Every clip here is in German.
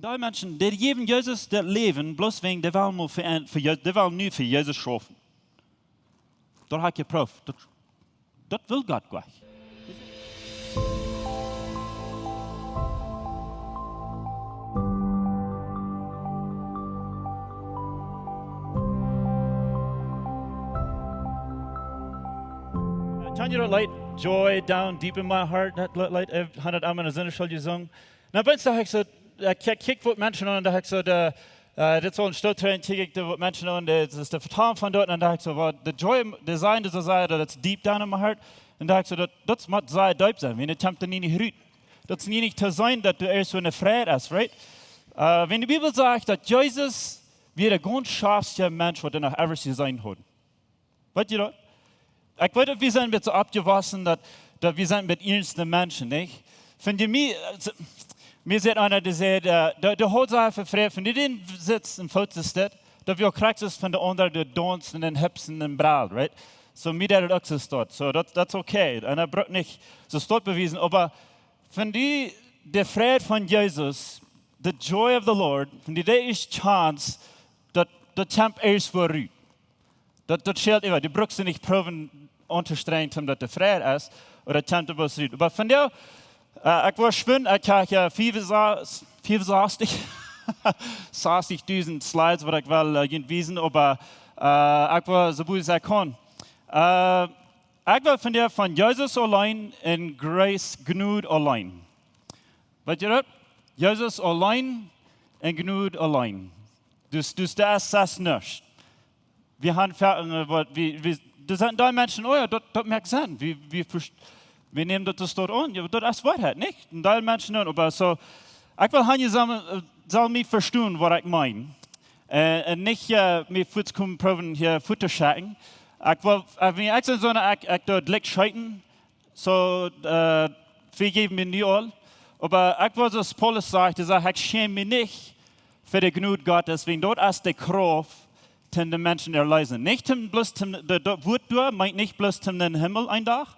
En die mensen, die geven Jezus dat leven, bloos wegen, die willen nu voor Jezus schaffen. Dat heb ik geproefd. Dat wil God graag. Can you light joy down deep in my heart? Dat light, had het aan mijn zinnen zal je zong. Nou, bij zeg ik zo, ik kijk wat mensen aan, dat ik zo dit zo een stootrein, kijk ik wat mensen aan, dat is de vertaling van dat, en dat ik zo, wat de joy, de zijn, dat is dat deep down in my heart, en dat ik zo, dat moet zij diep zijn, wenn het komt er niet uit. Dat is niet te zijn dat du erst so eine Freude hast, right? Wenn die Bibel sagt, dat Jezus weer de ganz scharfste Mensch, wat er nog ever zijn hat. Weet je dat? Ik weet dat we zijn met zo abgewassen, dat we zijn met ernste mensen, niet? Vind je mir zegt einer, die zegt, de hoofdzaak van vrede, van die den zit in foute stad, dat we ook krachtjes van de ander, de dansen en hipsen en braal, right? So mir dat ook zo staat, so that's okay. En dat braucht niet zo staat bewezen, aber van die, de vrede van Jezus, the joy of the Lord, van die de is chance, dat champ eerst voor u. Dat scheelt immer, die brauchst du nicht proben, unterstreichen, omdat de vrede is, oder champ was u. Aber von der, ik was schwimmen, ik heb 64.000 slides, wat ik wel gewiesen, aber ik was zo goed als ik kon. Ik wil van Jezus alleen en grace Gnod alleen. Weet je dat? Jezus alleen en Gnod alleen. Dus dat is zes niks. We gaan verder, er zijn daar mensen, oh ja, dat merkt zijn. We nemen dat dus tot aan, ja, dat is waarheid, niet? En daar mensen doen, maar zo, ik wil gaan je zal me verstaan wat ik meen. En niet met voet komen proberen hier voet te schaken. Ik wil, ik zeg zo, ik doe het licht schaken, zo, vergeven me niet al. Maar ik wil zoals Paulus zegt, ik schäme me niet voor de Gnod Gottes, wegen dat is de kracht ten de mensen erleiden. Niet bloß dat woord door, meint niet bloß ten den Himmel een dag.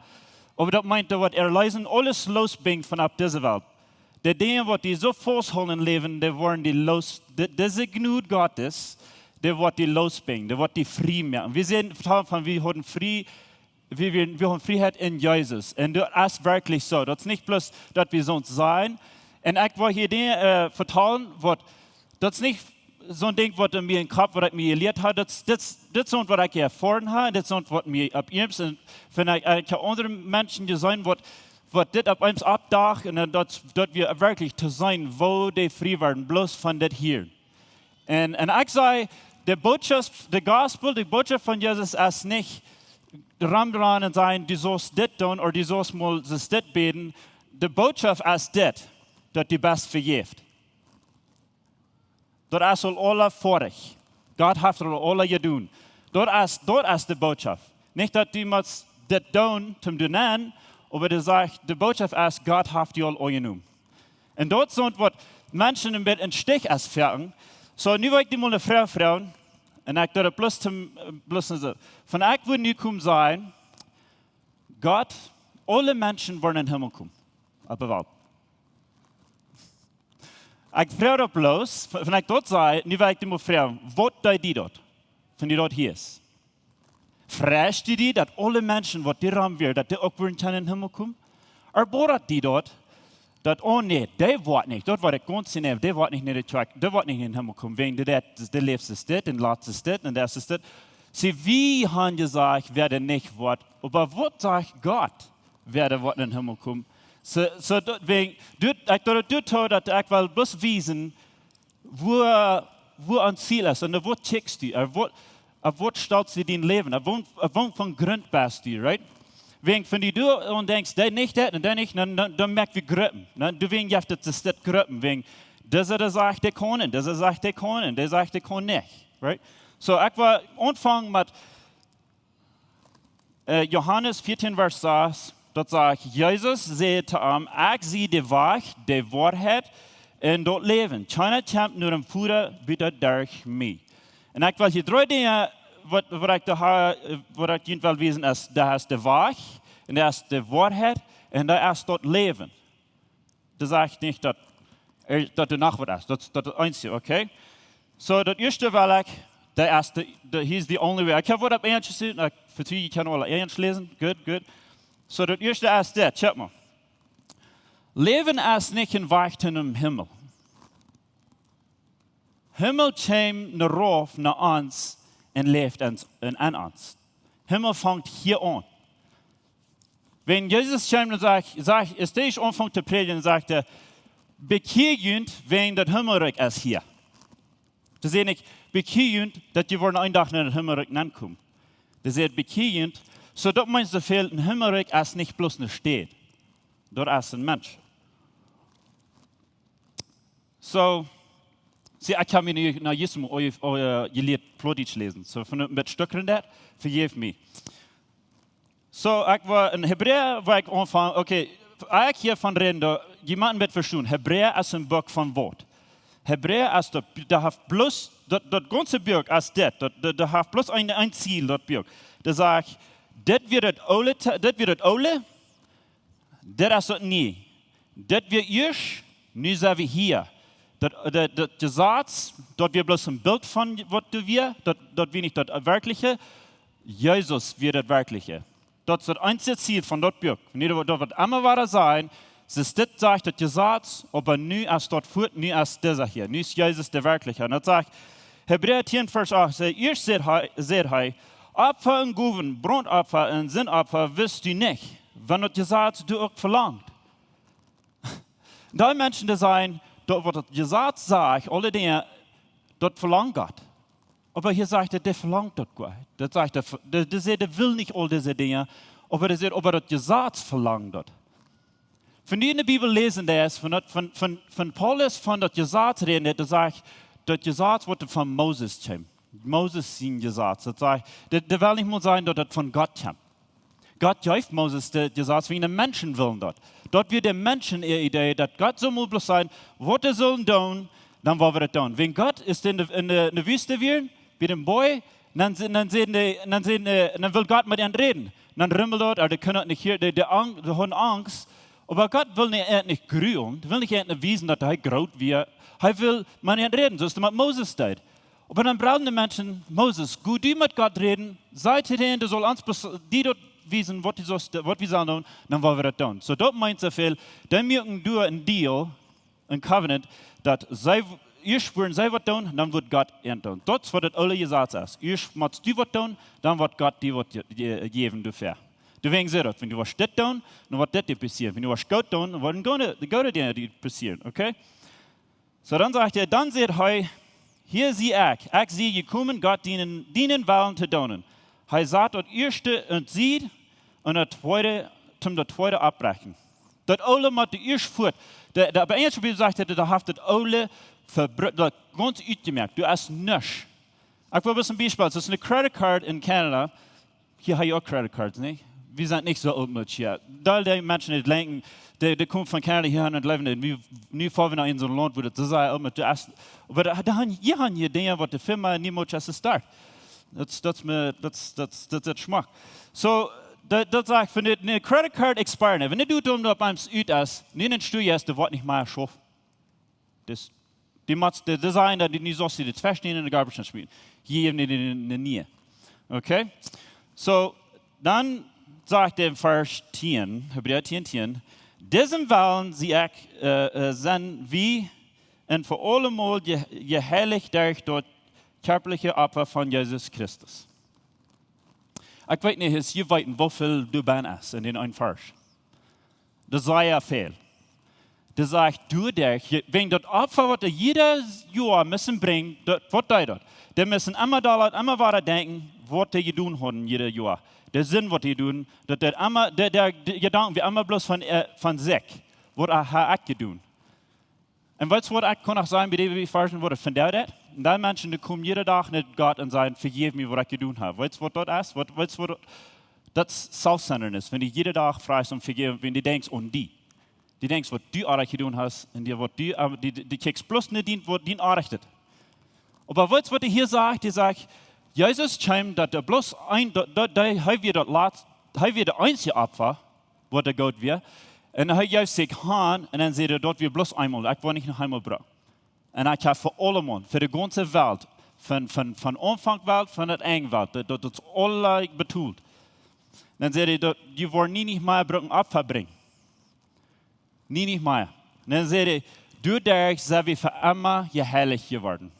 Aber dat meint wat erleiden alles losbrengt vanaf deze wereld. De dingen wat die zo vasthouden in leven, die worden die los. Deze Gnod Gottes, die wordt die losbrengt, die wordt die vrij maken. We zijn verteld van we hebben vrij, we hebben vrijheid in Jezus. En dat is werkelijk zo. Dat is niet bloß dat we zo zijn. En ik wil hier dingen vertellen, dat is niet zo'n ding wat in mijn kop, wat ik me geleerd heb, dat is zo'n wat ik ervaren heb, dat is zo'n wat me op eens, en vind ik heb andere mensen gezien, wat dit op eens opdacht, en dat we werkelijk te zijn, wo die vrij werden, bloos van dit hier. En ik zei, de boodschap van Jezus is niet ramdran en zijn, die zoals dit doen, of die zoals mal dit beten. De boodschap is dit, dat die best vergeeft. Dat is al alle vorig. God heeft er al alle gedaan. Dat is de boodschap. Niet dat die moet dit doen, te doen, maar de zegt, de boodschap is, God heeft die al genomen. En dat is wat mensen een beetje in stich is vergen. So, nu wil ik die mal een vrouw vragen. En ik doe het plus zo. Van ik wil nu komen zijn, God, alle mensen worden in de hemel komen. Op de wereld. Ik vraag dat bloos, van ik dat zei, nu wil ik die mal vragen, wat deed die dat? Van die dat hier is. Vreest die dat alle mensen, wat die raam weer, dat die ook weer in de hemel komen? Of borat die dat oh nee, die wordt niet, dat wat ik kon zien, die wordt niet naar de track, die wordt niet in de hemel komen, wegen de leefste stad, en laatste stad, en de eerste stad. Sie, wie haben gesagt, werden nicht wat, aber wat sagt Gott, werden wat in de hemel komen? So wegen, dat ik wil bloß wiesen, wo ein Ziel ist, und wo checkst du, auf wat stellst du dein Leben, auf wat von Grund bist du, right? Wegen, wenn du und denkst, der nicht, der und der nicht, dann merkst du Gruppen. Du wegen, ja, das ist Gruppen, wegen, dieser sagt, der kann, dieser sagt, der kann, der sagt, der kann nicht, right? So, ich war anfangen mit Johannes 14, Vers 6, dort sagt Jesus sagte ihm, ich sehe die Wahrheit und dort leben. Keiner kommt nur im Futter, bitte durch mich. Und ich will hier drei Dinge, wat ik niet wil wezen is, dat is de Wahrheit, en dat is de Wahrheid, en dat is dat leven. Dat zegt niet dat dat du nach wat is. Dat is het einzige, okay? So, dat eerste wil ik, he's the only way. Ik heb wat op Engels gezien, voor je kan wel Engels lezen, good. So, dat eerste is dit, check maar. Leven is niet een wacht in de Himmel. Himmel komt naar rauf naar ons en leeft in ons. Himmel vangt hier aan. Wenn Jesus komt en zegt, is deze aanvangt te predigen, zegt hij, bekeerd wegen dat Himmelrijk is hier. Dus zeg ik, bekeerd dat je voor een dag naar het Himmelrijk aankomt. Dus zegt bekeerd, zodat men zoveel een Himmelrijk is niet bloß een stad. Dat is een mens. So, ik heb nu naar Jezus je leert Plotitsch lezen. So, van een beetje stukken dat, vergeef me. So, ik was in Hebreeën, waar ik aanvang, oké, ik hier van reden, iemand met verstaan, Hebreeën is een boek van woord. Hebreeën is dat heeft bloß, dat ganze boek is dit, dat heeft bloß een ziel, dat boek. Dat zegt, dit weer het oude, dit is het niet. Dit weer eerst, nu zijn we hier. Dat Gesetz, dat weer bloß een beeld van wat du weer, dat weer niet dat werkelijke, Jezus weer het werkelijke. Dat is het einzige ziel van dat boek. Wanneer dat wat immer waar zijn, is dit zegt dat Gesetz, aber nu is dat voort, nu is deze hier. Nu is Jezus de werkelijke. En dat zegt, Hebreeën 10 vers 8, eerst zegt hij, Opfer en Goven, Brandopfer en Sinnopfer wist u niet, wanneer het Gesetz du ook verlangt. Die mensen die zijn, dat wat het Gesetz zegt, alle dingen, dat verlangt God. Aber hier sagt er, der verlangt das gut. Das sagt er, der will nicht all diese Dinge, aber der sagt, aber das Gesetz verlangt das. Wenn die in der Bibel lesen, das von Paulus von das Gesetz reden, der sagt, das Gesetz wurde von Moses kommen. Moses sein Gesetz. Das sagt, der will nicht mal sein, dass das von Gott kommt. Gott gibt Moses das Gesetz wegen den Menschen willen dort. Dort wird der Menschen ihre Idee, dass Gott so muss bloß sein, was er sollen tun, dann wollen wir das tun. Wenn Gott ist in der Wüste wären, wie ein Boy, dann will Gott mit ihnen reden. Dann rimmelt dort, die können nicht hier, die haben Angst. Aber Gott will nicht grühen, will nicht wiesen, dass er graut wird. Er will mit ihnen reden, so ist es mit Moses steht. Aber dann brauchen die Menschen, Moses, gut, die mit Gott reden, seid ihr denen, du soll uns, die dort wiesen, was wir sollen tun, dann wollen wir das tun. So dort meint so viel, dann müssen wir ein Deal, ein Covenant, dass Eerst worden zij wat doen, dan wordt God het doen. Dat is wat het alle Gesetz is. Eerst moet du wat doen, dan wordt God die wat geven dafür. Deswegen zegt dat, wenn du was dit doen, dan wordt dit passieren. Wenn du was goed doen, dan worden de goede dingen die passieren. Okay? So dann sagt er, dann zegt hij, hier zie ik zie gekomen, God dienen willen te doen. Hij sagt het eerste und ziet, en het tweede, zum dat tweede abbrechen. Dat alle moet de eerst voort. Bij Engels Bibel zegt hij, dat heeft het alle dat ganz uitgemerkt. Du hast nichts. Ich will ein Beispiel. Das ist eine Credit Card in Kanada. Hier habe ich auch Credit Cards, nicht? Wir sind nicht so altmodisch hier. Da die Menschen, die denken, die kommen von Kanada hierher und leben, nu fahren wir nach in so ein Land, wo das so sei, aber da haben hier Dinge, was die Firma niemals startet. Das ist Schmack. So, das sagt, wenn eine Credit Card expired, wenn du dumm auf einem Süd ist, niemand stehst, du wird nicht mehr schaffen. Die moet de designer die niet zoals die het verstehen in de garbage spielen. Hier in de Nähe. Okay? So, dann sagt er in Vers 10, Hebräer 10, diesem Willen sie sind wie und vor allem geheiligt durch das körperliche Opfer von Jesus Christus. Ich weiß nicht, je weten wieviel du bent in den einen Vers. Das sei ja viel. Dat zegt, doe dat. Wenn dat Opfer, wat er jedes Jahr müssen bringen, wat deed dat? Die müssen immer da, immer weiter denken, wat die gedaan haben, jedes Jahr. Der Sinn, wat die doen, dat immer, der Gedanken, wie immer bloß von sich, wat er hat gedaan. Und weißt du, was ich kann auch sagen, bei den Versen, was von der dat? Und die Menschen, die kommen jeden Tag nicht Gott und sagen, vergib mir, was ich gedaan habe. Weißt du, was das ist? Weißt du, was das ist? Self-centeredness, wenn du jeden Tag fragst und vergibst, wenn du denkst an die. Die denkst, was du aardig gedaan hast, und die kriegst bloß nicht dient, was die aardigt. Aber weißt du, was er hier sagt? Er sagt, Jesus kommt, dass er bloß er wird der einzige Opfer, was der Gott wird. En dan heb jij zich gaan en dan zei hij dat we bloos eenmaal, ik wil niet nog eenmaal brengen. En ik heb voor allemaal, voor de ganze wereld, van Anfang Welt, van het eind Welt, dat is alle bedoeld. Dan zei hij dat je wordt niet meer bruggen afverbrengen. Niet meer. En dan zei hij, doordat zijn we voor immer geheiligd geworden.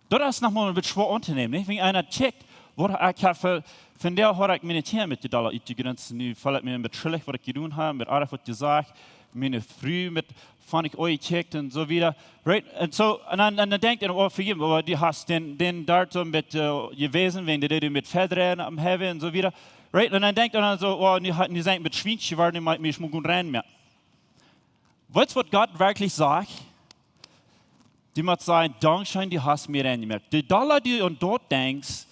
Dat is nog maar een beetje schwer aan te nemen. Wenn einer checkt, wat ik heb van der had ik militair met je dollar uitgegrenzt. Nu valt het me een beetje schuldig wat ik gedaan heb, met alles wat gezegd. Meine Früh mit, fand ich euch checkt und so wieder. Right? Und so, und dann denkt ihr, oh, für jeden, aber die hast den dort so mit gewesen, wenn die mit Federn am Heaven und so wieder. Right? Und dann denkt ihr dann so, oh, die sind mit Schweinchen geworden, die meint mich muss gut rein mehr. Weißt du, was Gott wirklich sagt? Die muss sagen, Dankeschön, die hast mir reingemerkt. Die Dollar, die du dort denkst,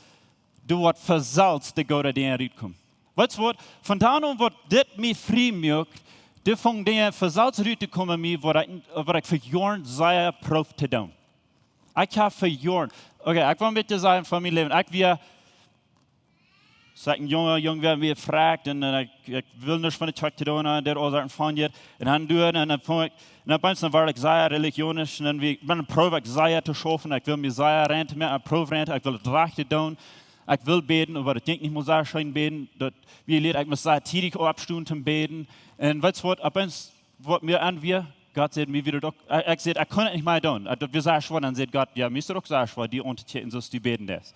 du wird versalzt, der Gott, der reinkommt. Weißt du was? Von da an, was das mir frei macht, die von der versalzrute kommen mir, wat ik voor jaren zeer proef te doen. Ik heb voor jaren, oké, ik wil een beetje zeggen van mijn leven. Ik weer, zeg een jong werd weer gevraagd en ik wil niks van de kerk te doen en dat alles van je. En dan doen en dan vond ik, en dan was ik zeer religionisch en dan ben ik proef ik zeer te schaffen. Ik wil me zeer rente met, ik proef rente, ik wil het recht doen. Ik wil beten, aber ik denk niet moet zeer schijn beten. Dat wie leert, ik moet zeer tijdig opstaan te beten. En weet je wat, opeens wat mir anweer, Gott sagt mir wieder doch, ich sage, ich kann es nicht mehr tun. Wir sagen schon, dann sagt Gott, ja, müsst ihr doch sagen, weil die Untertitel so die beten das.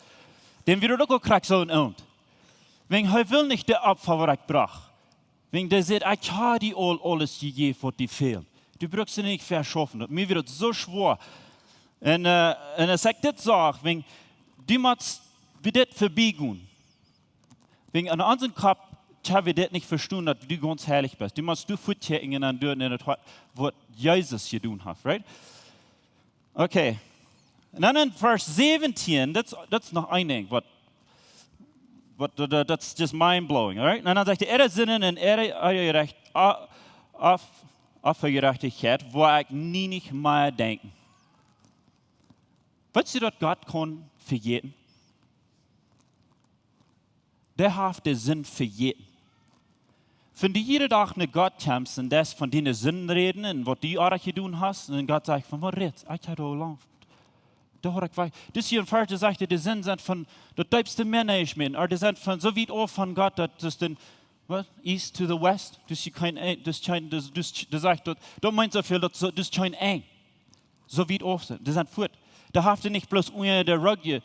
Dann wieder doch kriegt so ein und. Wenn er will nicht der Opfer, was ich brauche. Wenn der sagt, ich habe die alles gegeben, was die fehlt. Du brauchst sie nicht verschaffen. Mir wird es so schwer. Und er sagt das so, wenn die muss das verbiegen. Wenn an unseren Kopf haben wir das nicht verstanden, dass du ganz herrlich bist. Du musst du fortchecken und tun, was Jesus getan hat, right? Okay. Und dann in Vers 17, das ist noch ein Ding, das ist just mind-blowing, right? Und dann sagt er, Sinnen und auf Gerechtigkeit, wo ich nie nicht mehr denken. Weißt du, dass Gott kann vergeten? Der hat den Sinn vergeten. Wenn du jeden Tag mit Gott kommst und das von deinen Sünden reden und was du auch getan hast, und Gott sagt, von was redest du? Ich habe doch lang. Da habe ich weiß. Das hier im Vers sagt, die Sünden sind von der tiefste Management, oder die sind von so weit auf von Gott, dass das den, what, east to the west, das ist kein, das sagt, da meint so viel, das ist kein eng. So weit auf sind, das sind fort. Da habt ihr nicht bloß unter der Rüge.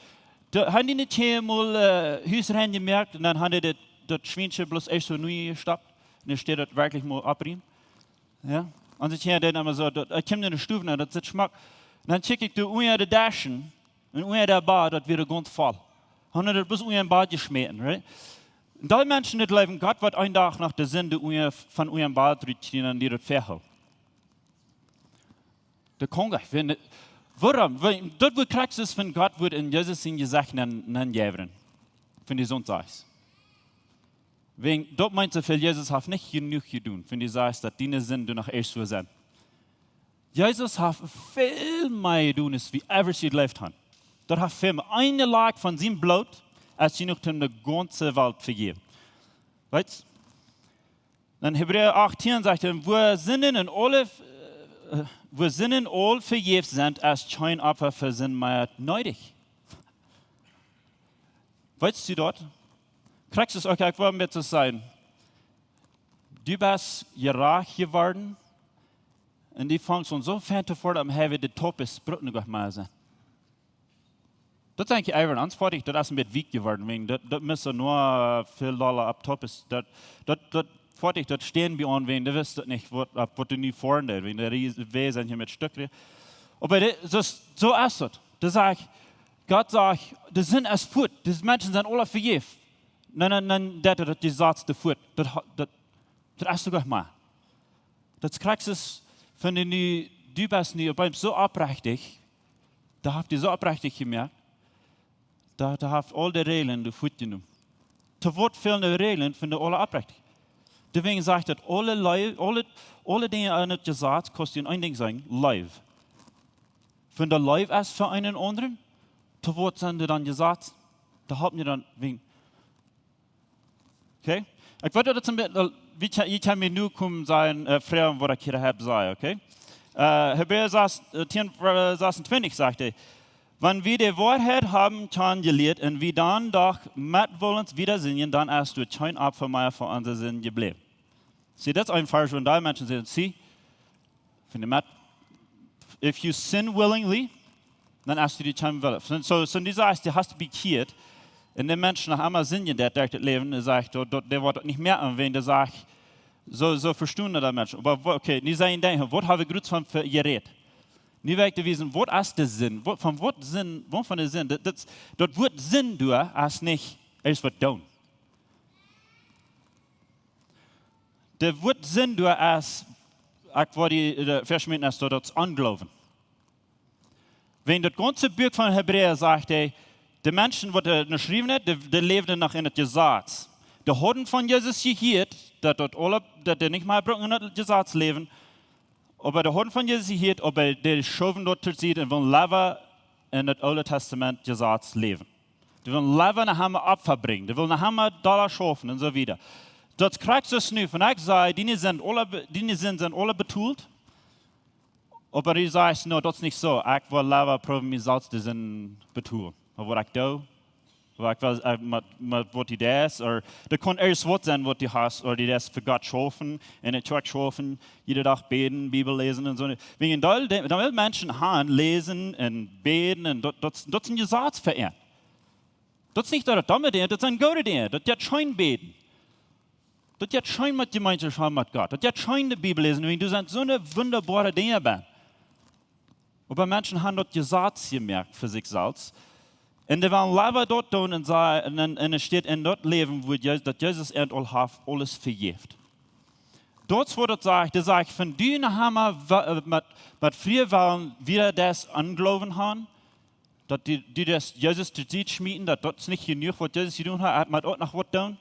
Da haben die nicht hier mal Hüse reingemerkt und dann haben die das Schweinchen bloß echt so neu gestoppt. Und dann steht das wirklich mal abriem. Ja? Und ich höre dann immer so, ich komme in die Stufen und das ist Schmack. Und dann schicke ich die unter die Daschen und unter der Bad, das wird ganz voll. Und dann bloß unter den Bad geschmissen, right? Und die Menschen, die leben, Gott wird einen Tag nach der Sünde von unter dem Bad rutschen und die das verhält. Das kann gar nicht. Warum? Weil dort, wo kriegst du es, wenn Gott wird in Jesus in gesagt, dann geben. Wenn die Sonntag sagst. Wegen, dort meinst du, Jesus hat nicht genug getan, wenn du sagst, dass deine Sünden noch erst so sind. Jesus hat viel mehr getan, als wie ever sie gelebt haben. Dort hat viel mehr. Eine Lag von seinem Blut, als sie noch in der ganzen Welt vergeben. Weißt du? Dann Hebräer 18 sagt er, wo Sinnen all vergeben sind, als kein Opfer für Sinn mehr nötig. Weißt du dort? Kriegst du es, okay, ich will mir zu sagen, du bist gerecht geworden und die fangen schon so fern vor, am Heavy die Topes Brücken noch mal sein. Das ist eigentlich einfach ansprechend, das ist ein bisschen weak geworden, das müssen nur $4 ab Topes, das fertig, das stehen wir an, wenn du weißt nicht, was du nie vorne, wenn der Weh sind hier mit Stücken. Aber so ist es. Das sagt, Gott sagt, das sind es Fut, die Menschen sind alle vergeben. Nein, das ist die Satz der Fut, das ist sogar mal. Das kriegst du, wenn du bist nicht, aber so abrechtig, da habt ihr so abrechtig gemerkt, da habt all die Regeln die Fut genommen. Da wird viele Regeln, finde alle abrechtig. Deswegen sagt er, alle Dinge an der Satz kosten ein Ding sagen, live. Wenn der live ist für einen anderen, da wird dann gesagt, da haben wir dann wegen. Okay? Ik weet dat je kan me nu komen zijn, vragen wat ik hier heb zei, oké? Hebräer 10, 26 sagt er, wenn wir die Wahrheit haben kennengelernt und wir dann doch mitwollend wiedersehen, dann ist du kein Opfer mehr für unsere Sinn geblieben. See, das ist ein Vers, wenn da Menschen sagen, see, if you sin willingly, dann hast du die kein Wille. So die sagt, du hast bekehrt, und die Menschen nach einmal Sinn, der durch das Leben, der sagt, der wird nicht mehr anwenden, der sagt, so verstehen die Menschen. Aber okay, die sagen, was habe ich gut von geredet? Nie werkt te wissen, wat is de zin? Wat van de zin? Dat wordt zin doen als niet eens wat doen. Dat wordt zin doen als, ik word die versmeten als dat ongeloven. Wenn dat ganze Buch van Hebräer sagt, de mensen wat er geschreven heeft, die leefden nog in het Gesetz. De hadden van Jezus gehoord, dat die niet meer brauchen in het Gesetz leven. Aber der Hund von Jesus hier, aber der Schoven dort sieht, und wollen leben in das Alte Testament Gesetz leben. Die wollen leben und haben Opfer bringen. Die wollen haben Dollar schaffen und so weiter. Das kriegst du es nicht. Wenn ich sage, die sind alle betult, aber die sagen, no, das ist nicht so. Ich will leben, probieren mich selbst, die sind betult. Aber was ich tue, wat die das, oder das kann erst was sein, was die hast, oder die das für Gott schaffen, in der Church schaffen, jeden Tag beten, Bibel lesen und so. Wegen da will Menschen haben, lesen und beten, und das ist ein Gesetz verehrt. Das ist nicht das dumme Ding, das ist ein gutes Ding, das hat schon beten. Das hat schon mit Gemeinschaft haben mit Gott, das hat schon die Bibel lesen, wegen du sind so eine wunderbare Dinge bei. Aber Menschen haben das Gesetz gemerkt für sich selbst. Und die wollen leben dort tun und es steht in dort Leben, wo Jesus alles vergibt. Dort, wo das sagt, von denen haben wir mit früher wollen wieder das angeglauben haben, dass die das Jesus zu sich schmieden, dass das nicht genug, was Jesus getan hat man dort noch was tun.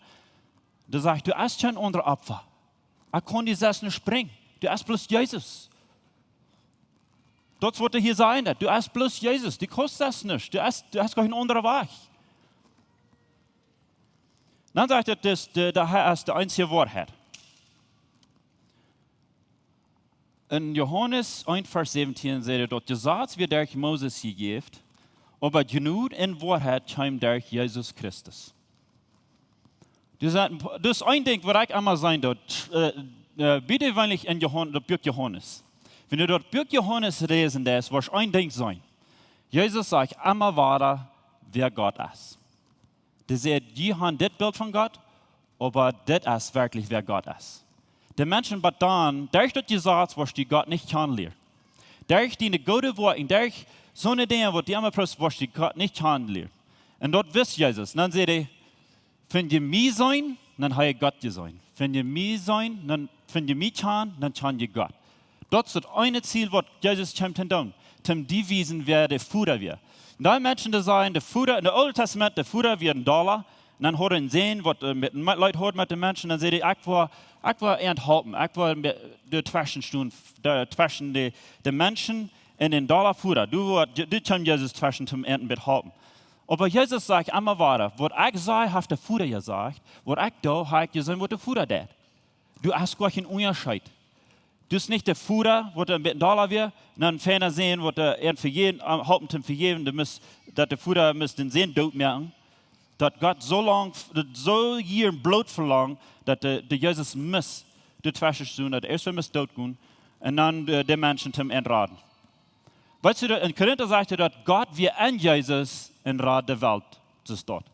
Da sagt, du hast kein anderes Opfer. Er kann die Sessel nicht springen. Du hast bloß Jesus. Das wird hier sein, du hast bloß Jesus, die kostet das nicht, du hast keinen anderen Weg. Dann sagt er, der Herr ist die einzige Wahrheit. In Johannes 1, Vers 17 sagt er, dass Gesetz wird durch Moses gegeben, aber Jnod in Wahrheit kommt durch Jesus Christus. Das ist ein Ding, was ich einmal sagen darf, bitte wenn ich in das Buch Johannes. Wenn du dort Buch Johannes lesen, das wird ein Ding sein. Jesus sagt immer weiter, wer Gott ist. Die sagt, die haben das Bild von Gott, aber das ist wirklich, wer Gott ist. Die Menschen dann, durch das Gesetz, was die Gott nicht kennenlernen. Durch die gute Worte, durch so eine Dinge, was die immer was die Gott nicht kennenlernen. Und dort wisst Jesus, dann sagt er, wenn ihr mich sein, dann habe ich Gott sein. Wenn ihr mich sein, dann wenn ihr mich kennen, dann kennt ihr Gott. Das ist das eine Ziel, was Jesus kommt zu tun. Zum die wiesen, wer der Futter wird. Da Menschen, die sagen, der Futter, in der Alten Testament, der Futter wird $1. Und dann hat er sehen, was mit den Leuten hat mit den Menschen, dann sagt er, ich will enthalten, ich will die zwischen den Menschen und den $. Futter. Du kannst Jesus zwischen zum Enden behalten. Aber Jesus sagt immer weiter, was ich sage, hat der Futter gesagt, was ich da habe ich gesagt, was der Futter tut. Du hast gar keinen Unterschied. Du bist nicht der Futter, was er mit $1 wird, und dann ferner sehen, was er für jeden, halten für jeden, dass der Futter den Sinn tot merken, dass Gott so hier Blut verlangt, dass der Jesus muss die Zwischen tun, dass er erst muss tot gehen, und dann die Menschen zum Entraten. Weißt du, in Korinther sagt er, dass Gott wir an Jesus in Rat der Welt ist dort.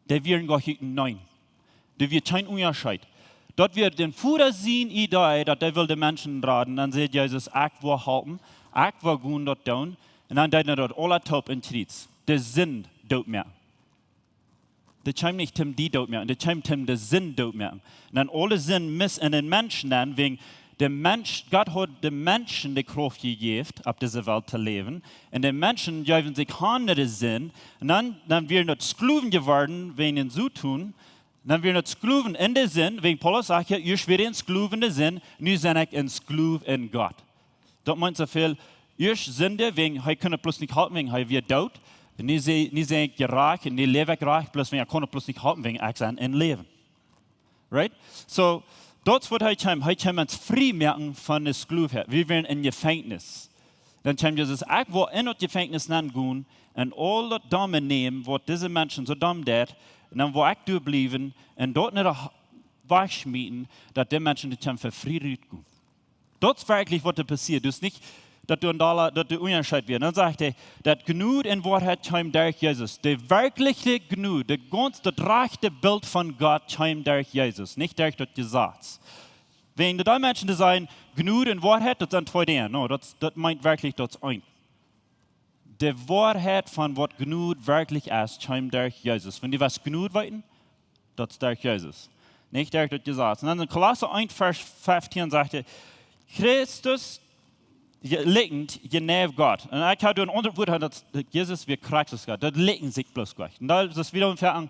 Der wird gar nicht nein. Der wird kein Unterschied. Dort wird den Futter sehen, dass der will die Menschen raten. Dann sagt Jesus, ich will halten, ich will gehen dort tun. Und dann deuten dort alle top in Tritt. Der Sinn dort mehr. Der kommt nicht zum die dort mehr, der kommt zum der Sinn dort mehr. Und dann alle Sinn miss in den Menschen dann, wegen der Mensch, Gott hat den Menschen die Kraft gegeben, auf dieser Welt zu leben. Und die Menschen geben sich den Sinn. Und dann werden dort Skluven geworden, wegen den so tun. Dann werden wir Skluven in den Sinn, wegen Paulus sagt ja, ihr werdet in Skluven in den Sinn, nun sind ich in Skluv in Gott. Das meint so viel, ihr sind wegen, ich kann bloß nicht halten, wegen, ich wird tot. Nie sehe ich gerecht, nie lebe ich gerecht, bloß wegen, ich kann bloß nicht halten, wegen, ich bin in Leben. Right? So, dort wird hij uns frei merken von der Sklaverei. Wir werden in Gefängnis. Dann kommt Jesus, ich will in das Gefängnis gehen und all das Dumme nehmen, was diese Menschen so dumm tun, und dann will ich durchbleiben und dort nicht wegschmieden, dass die Menschen nicht für frei rausgehen. Das ist wirklich, was da passiert. Das ist nicht, dass du unterscheid wirst. Dann sagt er, dass Gnut in Wahrheit kommt durch Jesus. Der wirkliche Gnut, das rechte Bild von Gott kommt durch Jesus, nicht durch das Gesetz. Wenn die Menschen sagen, Gnut in Wahrheit, das sind zwei Dinge. No, das meint wirklich das ein. Die Wahrheit von was Gnut wirklich ist, kommt durch Jesus. Wenn die was Gnut weiten, das ist durch Jesus. Nicht durch das Gesetz. Und dann in Kolosser 1, Vers 15 sagt er, Christus liegend neben Gott. Und ich habe ein anderes Wort, dass Jesus wie Christus Gott. Das liegen sich bloß gleich. Und das ist wieder ungefähr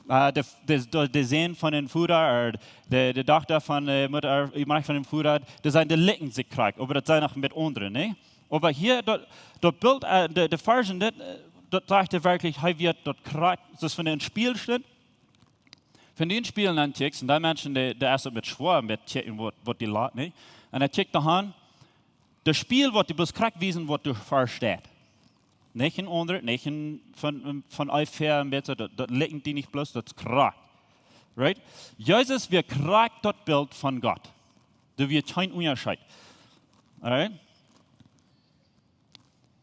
der Sohn von dem Vater, oder die Tochter von der Mutter, von dem Vater, das sind die liegen sich gleich. Aber das sind auch mit anderen, ne? Aber hier, das Bild, der Versen, das sagt er wirklich, er wird dort gleich, das ist von dem Spielschnitt. Von den Spielen antickst, und da Menschen, die erst mit Schwur, mit checken, was die laut, ne? Und er checkt daran, das Spiel, was die bloß kriegt, wissen, was du verstehst. Nicht in anderen, nicht von euch her, das legen die nicht bloß, das kriegt. Right? Jesus, wir kriegen das Bild von Gott. Da wird kein Unterschied. Alright?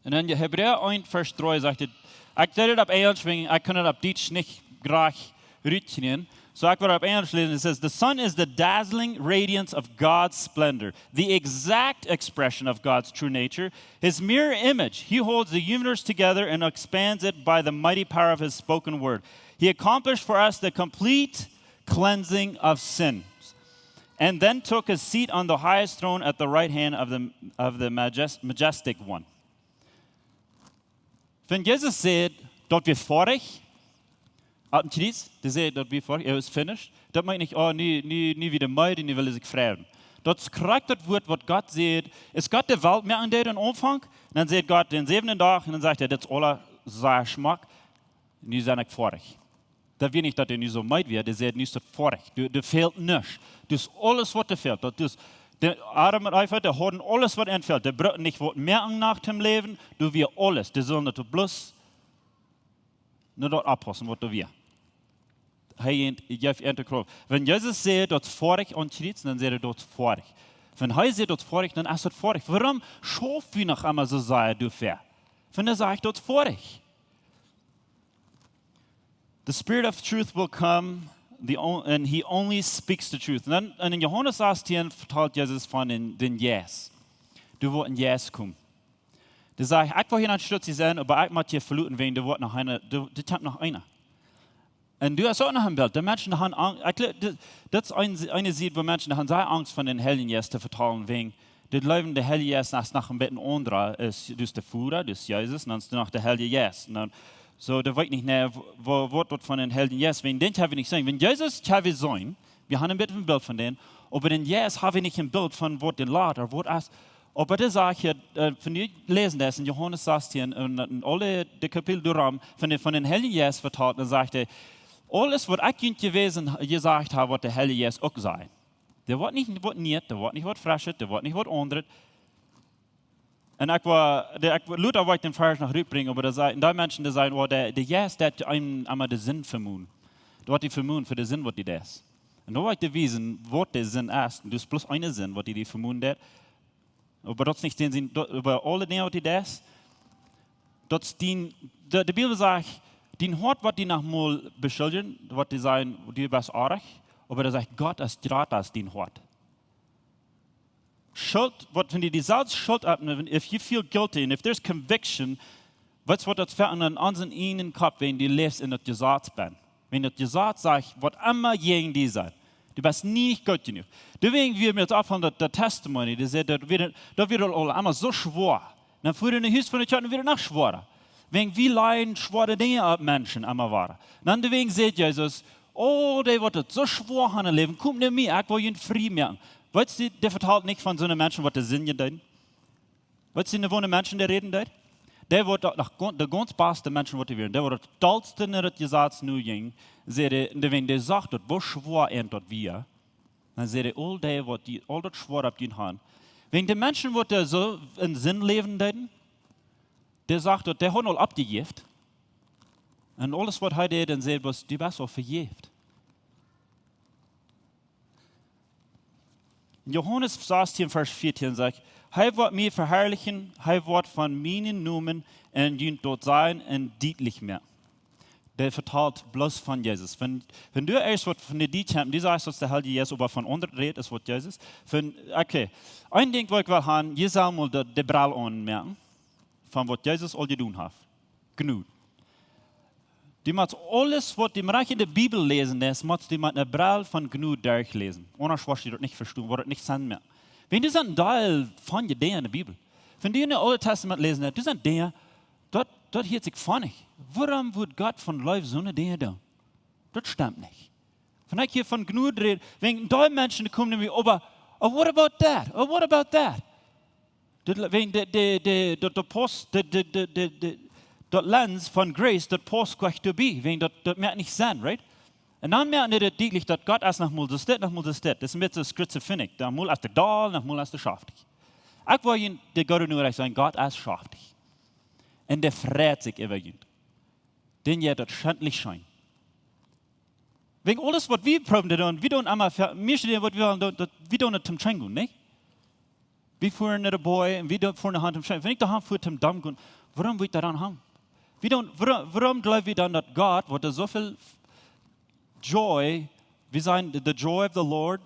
Und dann in Hebräer 1, Vers 3 sagt er, ich werde das auf Englisch schwingen, ich kann das auf Deutsch nicht gleich rütteln. So ich werde auf Englisch lesen. It says, the sun is the dazzling radiance of God's splendor, the exact expression of God's true nature, his mirror image. He holds the universe together and expands it by the mighty power of his spoken word. He accomplished for us the complete cleansing of sins, and then took his seat on the highest throne at the right hand of the majestic one. Wenn Jesus sagt, dort wird vorig, Alten Kreis, die sehen, dass wir vor, ist finished. Das meint nicht, oh, nie wieder meiden, nie will sich freuen. Das kriegt das Wort, was Gott sieht. Ist Gott der Welt mehr an der Anfang? Dann sieht Gott den 7. Tag und dann sagt er, das ist aller sein Geschmack. Nie sind ich vorig. Da will nicht, dass er nicht so meid wird, der sieht nicht so vorig. Der fehlt nichts. Das ist alles, was dir fehlt. Der Adam und Eva, der haben alles, was entfällt. Der braucht nicht was mehr nach dem Leben. Du wirst alles. Der soll nicht bloß nur dort abpassen, was du wirst. Wenn Jesus sagt, dort vorig und Kreuz, dann sagt er dort vorig. Wenn er sagt, dort vorig, dann ist dort vorig. Warum schafft wir noch einmal so sein, du Fair? Wenn er sagt, dort vorig. The Spirit of truth will come, and he only speaks the truth. Und dann in Johannes 18 verteilt Jesus von den Yes. Du wirst in Yes kommen. Der sagt, ich will hier nicht stützig sein, aber ich möchte hier verluten, wenn du wirst noch einer, du hast noch einer. Und du hast auch noch ein Bild. Die Menschen haben Angst. Das ist eine Sicht, wo Menschen haben sehr Angst von den Heiligen Geist zu vertrauen, wegen das Leben der Heilige Geist nach ein bisschen anderer ist. Du bist der Führer, du bist Jesus, und dann ist noch der Heilige Geist. So, da weiß nicht mehr, wo dort von den Heiligen Geist. Wenn den habe ich nicht sagen. Wenn Jesus habe ich sein, wir haben ein bisschen ein Bild von denen, aber den Jesus habe ich nicht ein Bild von was den Lader, was ist. Aber das sage ich hier, wenn wir lesen das in Johannes 16 und in alle die Kapitel durch, von den Heiligen Geist vertraut, dann sagt er, alles, was ich gesagt habe, was der Heilige Geist auch sei. Der wird nicht was nicht, der wird nicht was Frisches, der wird nicht was anderes. Und Luther wollte den Vers noch rückbringen, aber die Menschen, die sagen, oh, der Geist hat einem einmal den Sinn vermuten. Du hast die vermuten für den Sinn, was die das. Und da wollte ich wissen, was der Sinn ist. Und das ist bloß einen Sinn, was die vermuten hat. Aber das ist nicht den Sinn, über alle Dinge, was die das. Das ist die Bibel sagt, die Hort, was die nach mal beschuldigen, was die sagen, die bist arg, aber da sagt Gott ist gratis, den Hort. Schuld, wenn die selbst Schuld abnehmen, if you feel guilty and if there's conviction, was wird das verändern an ihnen Kopf, wenn die lebst in das Gesetz bin? Wenn das Gesetz sagt, was immer gegen die sein, du bist nicht gut genug. Deswegen wir mir jetzt auch von der Testimony, die sagt, da wird immer so schwer. Dann fuhr in den Haus von der Kirche wieder noch schwerer. Wegen wie leiden schwere Dinge ab Menschen immer waren. Dann deswegen sagt Jesus, oh, der wird so schwer haben leben, komm nicht mehr, ich will ihn frei machen. Weißt du, der vertraut nicht von so einem Menschen, was der Sinn gedeuten? Weißt du, wo eine Menschen, der reden dort? Der wordt de ganz beste Menschen wat werden. Der wordt het stolste in het gezaad nu ging. Wenn der sagt, dat was schwor en dat wir, dann zei all die wat die al dat schwor op die hand. Wenn die Menschen wat der so in Sinn leben deden, der sagt, dat der hat al abgegeven. En alles wat hij deed, dan zei was die best al vergeeft. Johannes 16, Vers 14 sagt, hij wordt mij verherrlichen, hij wordt van mij noemen en dient dort sein en dietlich mehr. Der vertalt bloß von Jesus. Wenn du erst wat von der Diet haben, die sagst, dass der Heilige Jesus aber von unten redet, ist was Jesus. Okay, ein Ding, was ich will haben, je soll mal de Brille anmerken, von was Jesus all getan hat. Genug. Die moet alles, wat die Bereich in der Bibel lesen ist, muss die mit einer Brille von genug durchlesen. Anders wirst du das nicht verstehen, wird das nicht sein mehr. Wenn du so ein Teil von dir in der Bibel, wenn du in der Alten Testament lesen, du sagst, dort hielt sich funnig. Warum wird Gott von Leuten so eine Dinge tun? Das stimmt nicht. Wenn ich hier von genug rede, wenn die Menschen kommen nämlich, aber what about that? Oh, what about that? Wenn der Post, dat lens van grace, dat past kwart te bij. Wenn dat merkt niet zijn, right? En dan merkt je dat duidelijk dat God als nog moet dus dit, nog moet dus dit. Dat is een beetje schizofrenisch. Dan moet als de dal, nog moet als de schaftig. Ik wil je de God nu zeggen, God als schaftig. En der freut sich über je. Den je dat schändlich scheint. Wegen alles, was wir proben te doen, wir doen allemaal, meeste wat wir doen het zum Schenken, nicht? Wir fuhren naar de boy en wir fuhren de hand zum Schenken. Wenn ich de hand fuhr zum Damm gehen, warum will ich daran haben? Warum glauben wir dann, dass Gott, wo er so viel Joy, wir sagen, the joy of the Lord,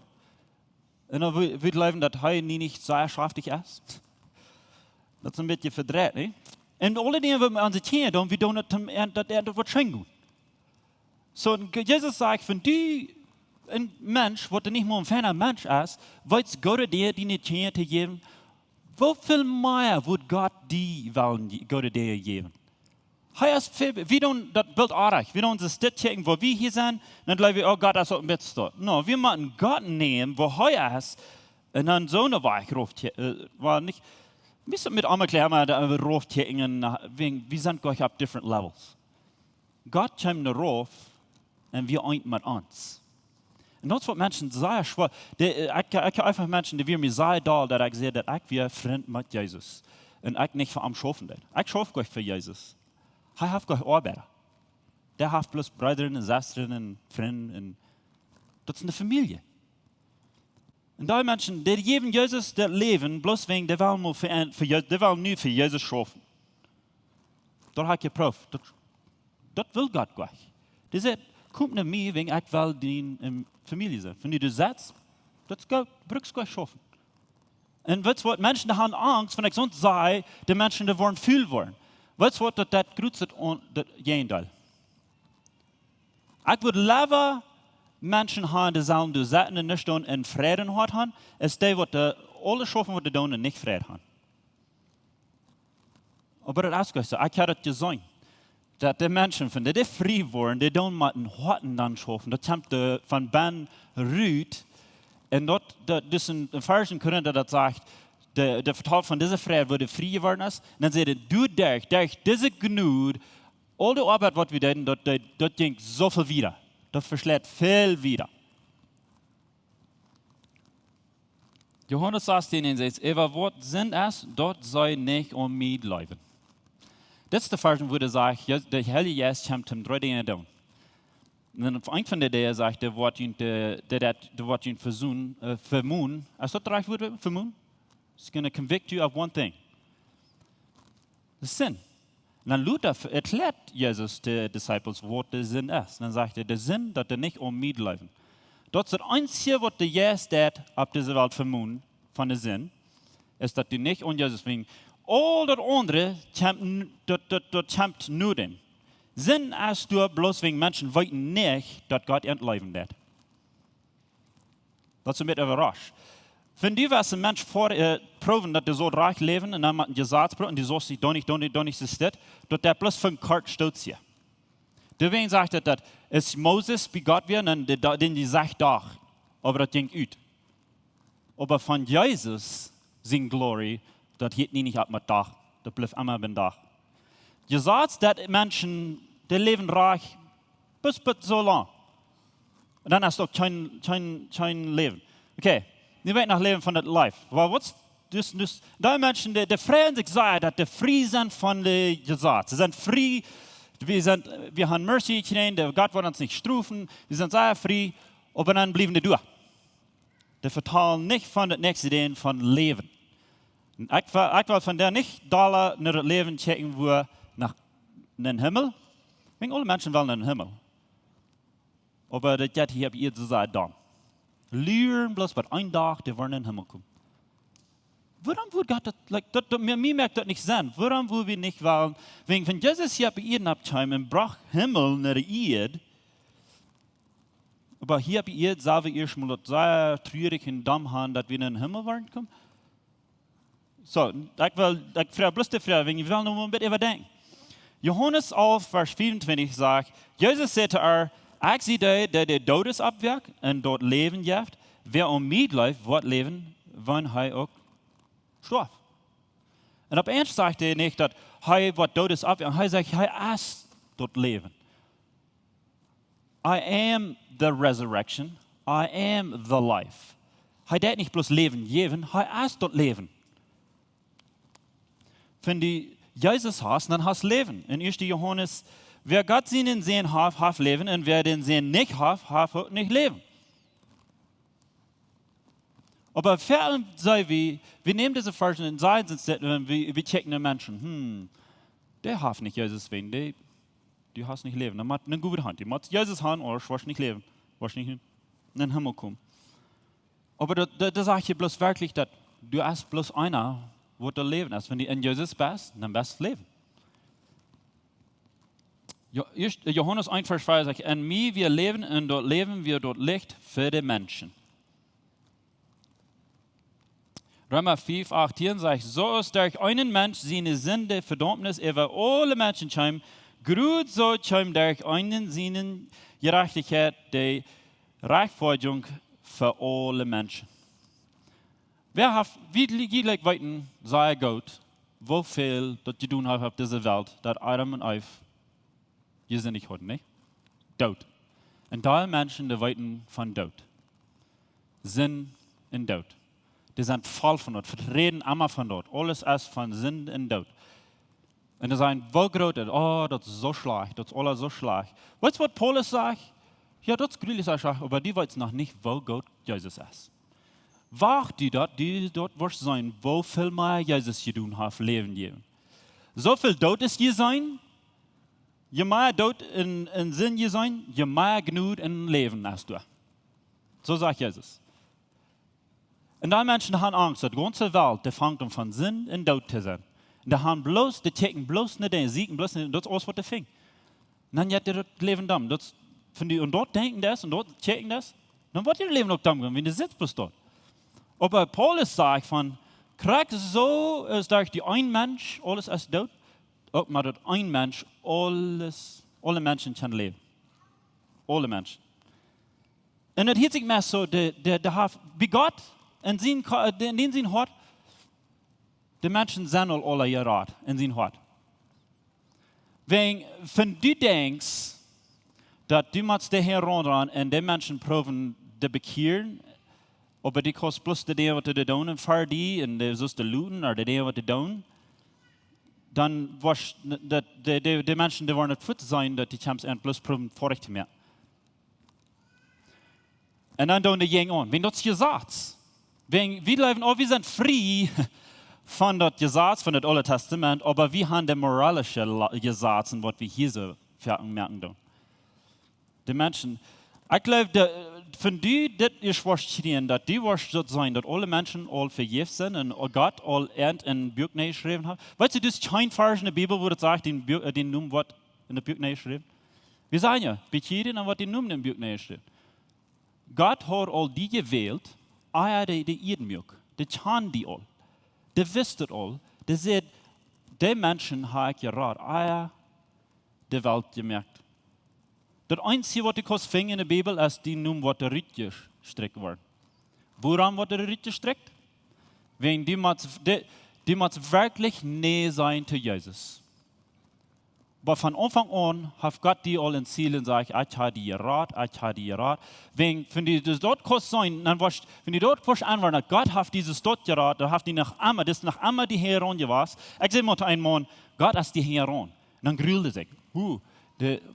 und wir glauben, dass er nicht sehr schaftig ist? Das ist ein bisschen verdreht, ne? Und alle Dinge, die wir an sich tun, wir tun das wird schenken. So, Jesus sagt, wenn du ein Mensch, der nicht nur ein ferner Mensch ist, willst Gott dir die nicht zu geben, wie viel mehr wird Gott die wollen, Gott dir geben? Wir tun das Bild artig. Wir tun das checken, wo wir hier sind, dann glauben wir, oh Gott, das ist auch mit dort. No, wir müssen Gott nehmen, wo er ist, und dann so eine Weich ruft, war nicht, wir müssen mit einmal klären, da ruft hier wir sind gleich auf different levels. Gott kommt nach Ruf, und wir eint mit uns. Und das ist was Menschen sehr schwer. Ich kann einfach Menschen, die wir mir sehr da, dass ich sehe, dass ich wir Freund mit Jesus. Und ich nicht für am Schaffen bin. Ich schaffe gleich für Jesus. Ich habe gleich Arbeiter. Der hat bloß Brüder und Schwestern und Freunde. Und das ist eine Familie. Und die Menschen, die geben Jesus das Leben, bloß wegen, die wollen nur für Jesus schaffen. Das habe ich geprüft. Das will Gott gleich. Die sagt, kommt nach mir, wegen ich will die in Familie sein. Wenn du das sagst, das brauchst du gleich schaffen. Und weißt du was, Menschen haben Angst, wenn ich sonst sage, die Menschen, die wollen viel wollen. Weißt du was, das grüßt das Gegenteil. Ich würde lieber Menschen haben, die sagen, du sagst nicht in Frieden haben, als die, die alles schaffen, was die tun und nicht Frieden haben. Aber das ist so, ich habe das gesehen. Dass die Menschen, wenn die frei waren, die tun mit den Horten dann schaffen. Das kommt von Ben Rüd. Und das ist ein Vers in Korinther, das sagt, der vertalt von dieser Frau, wo der frei geworden ist. Und dann sagt er, du durch diese Gnade, all die Arbeit, was wir tun, das ging so viel wieder. Das verschlägt viel wieder. Johannes 16 sagt, aber was sind es, dort soll nicht um mich leben. Das ist der Vers, wo er sagt, der Heilige Geist kommt zum 3 Dinge tun. Und dann ein von der sagt, der wird ihn vermuten. Ist das 3 Worte? Vermuten? It's going to convict you of one thing. The sin. Und dann Luther erklärt Jesus den Disciples, was der Sinn ist. Und dann sagt er, der Sinn, dass er nicht um mich leben. Das ist das Einzige, was der Jesus auf dieser Welt vermuten, von der Sinn, ist, dass die nicht um Jesus wegen. All das andere kämpft nur dem. Sinn ist du bloß wegen Menschen weiten nicht, dass Gott entleben wird. Das ist ein bisschen überrascht. Wenn du als ein Mensch proben, dass du so reich leben und dann mit einem Gesetzbrot und du sagst, doch nicht, ist das, dass der bloß von Kart stolz hier. Deswegen sagt er, dass es Moses bei Gott wird und den die sagt doch, aber das ging ut. Aber von Jesus, sein Glory, das geht nicht ab mit Dach. Das bleibt immer beim Dach. gesagt, dass Menschen, die leben reich, bis so lang. Und dann hast du auch kein Leben. Okay, wir werden nach Leben von das Life. Aber was, da Menschen, die freuen sich sehr, dass die frei sind von dem Gesetz. Sie sind frei, wir haben Mercy gekriegt, Gott wird uns nicht strafen, wir sind sehr frei, aber dann bleiben die durch. Die vertalen nicht von der nächsten Idee von Leben. Und ich will von der nicht Dollar nach das Leben checken, wo nach den Himmel. Wegen alle Menschen wollen den Himmel. Aber das geht hier ihr zu sagen, dann. Lehren bloß bei einem Tag, die wollen in den Himmel kommen. Warum will Gott das, mir merkt das nicht Sinn. Warum will wir nicht wollen, wegen wenn Jesus hier bei Erden abkommt und brach Himmel nach der Erde, aber hier bei Erde sagen wir erst mal, sehr traurig und dumm haben, dass wir in den Himmel wollen kommen. So, ich frage bloß die Frage, wegen wir wollen noch ein bisschen überdenken. Johannes 11, Vers 24 sagt, Jesus sagte ich sehe der Todes abwirkt und dort Leben jaft. Wer mich läuft, wird leben, wenn er auch stirbt. Und ab eins sagt er nicht, dass er wird Todes abwirkt. Er sagt, er ist dort Leben. I am the resurrection. I am the life. Er hat nicht bloß Leben geben, er ist dort Leben. Wenn du Jesus hast, dann hast du Leben. In 1. Johannes, wer Gott sehen hat Leben, und wer den sehen nicht hat auch nicht Leben. Aber fern sei wir nehmen diese Versen in Seiten, wir checken den Menschen. Der hat nicht Jesus wegen, die hast nicht Leben. Der hat eine gute Hand. Die muss Jesus haben, oder du nicht leben. Du nicht in den Himmel kommen. Aber da sage ich bloß wirklich, dass du hast bloß einer, wo du leben ist. Wenn du in Jesus bist, dann bist du leben. Johannes 1, Vers 2 sagt, in mir wir leben und dort leben wir dort Licht für die Menschen. Römer 5, 18 sagt, so ist durch einen Mensch seine Sünde Verdammnis über alle Menschen scheim, grut so scheim durch einen seine Gerechtigkeit die Rechtfertigung für alle Menschen. Wer hat, wie gleich weiten, sei Gott, wo viel, das die tun haben auf dieser Welt, dass Adam und Eve gesinnig hatten, nicht? Tod. Und da Menschen, die weiten von Tod. Sinn und Tod. Die sind voll von dort, reden immer von dort. Alles ist von Sinn und Tod. Und die sagen, wo groß ist, oh, das ist so schlecht, das ist alles so schlecht. Weißt du, was Paulus sagt? Ja, das ist gründlich, aber die weiß noch nicht, wo Gott Jesus ist. Wacht die dort wirst sein, wo viel mehr Jesus getan hat, Leben geben. So viel Tod ist hier sein, je mehr Tod in Sinn hier sein, je mehr genug in Leben hast du. So sagt Jesus. Und da Menschen haben Angst, die ganze Welt, die fängt von Sinn und Tod zu sein. Und die checken bloß nicht, die siegen bloß nicht, das ist alles, was die fing. Und dann hat das Leben dumm. Und dort denken das und dort checken das, dann wird ihr Leben auch dumm gehen, wenn du sitzt bloß dort. Aber Paulus sagt von, kriegt so ist durch die ein Mensch, alles ist tot, auch mal dort ein Mensch, alle Menschen können leben. Alle Menschen. Und das hört sich mehr so, der hat, wie Gott, in den sein Hort, die Menschen sind alle ihr Rat, in sein Hort. Wenn du denkst, dass du musst die herunter und die Menschen proben, die bekehren, aber die kostet bloß die, was die tun, und für die, und die sollst du looten, oder die, was die tun, dann was die Menschen, die wollen nicht fit sein, dass die Champs bloß proben, vorrecht mehr. Und dann tun die gehen an. Wenn das gesagt, wir leben, wir sind frei von das Gesetz, von das Alte Testament, aber wir haben die moralische Gesetze, was wir hier so merken. Die Menschen, ich glaube, von dir, das ist verstehen, dass die was sein, dass alle Menschen all vergeben sind und Gott all ernt in Buch geschrieben hat. Weißt du, das ist kein Vers in der Bibel, wo das sagt, den Namen wird in der Buch geschrieben. Wir sagen ja, bekehren und wird den Namen in der Buch geschrieben. Gott hat all die gewählt, die jeden mögen. Die kann die all. Die wisst all. Die sagt, die Menschen habe ich geraten, die Welt gemerkt. Das Einzige, was ich finde in der Bibel, ist die Nummer, was der Ritt gestrickt wird. Woran wird der Ritt gestrickt? Wegen die muss wirklich näher sein zu Jesus. Aber von Anfang an hat Gott die all in Ziel und sagt, ich habe die gerat. Wenn die das dort kurz sein, dann wenn die dort kurz anwenden, Gott hat dieses dort gerat, dann hat die nach einmal, das nach einmal die Heron gewesen. Ich sehe mal einen Mann, Gott ist die Heron. Und dann grüllt er sich,